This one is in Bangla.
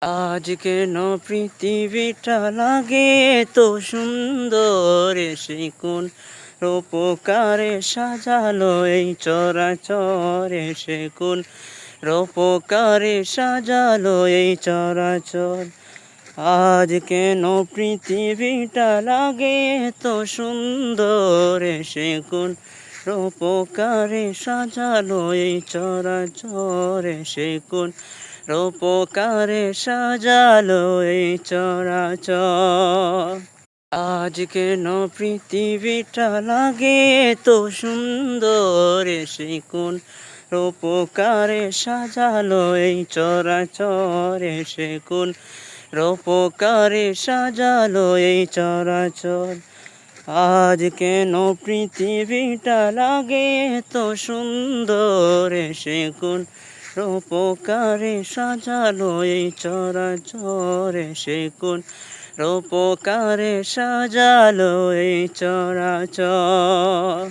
আজ কেন পৃথিবীটা লাগে তো সুন্দর, সে কোন রূপকারে সাজালো এই চরাচর, সে কোন রূপকারে সাজালো এই চরাচর। আজ কেন পৃথিবীটা লাগে তো সুন্দর, সে কোন রূপকারে সাজালো এই চরাচর, সে কোন রূপকারে সাজালো এই চরাচর। আজ কেন পৃথিবীটা লাগে তো সুন্দর, সে কোন রূপকারে সাজালো এই চরাচর, সে কোন রূপকারে সাজালো এই চরাচর। আজ কেন পৃথিবীটা লাগে তো সুন্দর, সে কোন রূপকারে সাজালো এই চরাচর, সে কোন রূপকারে সাজালো এই চরাচর।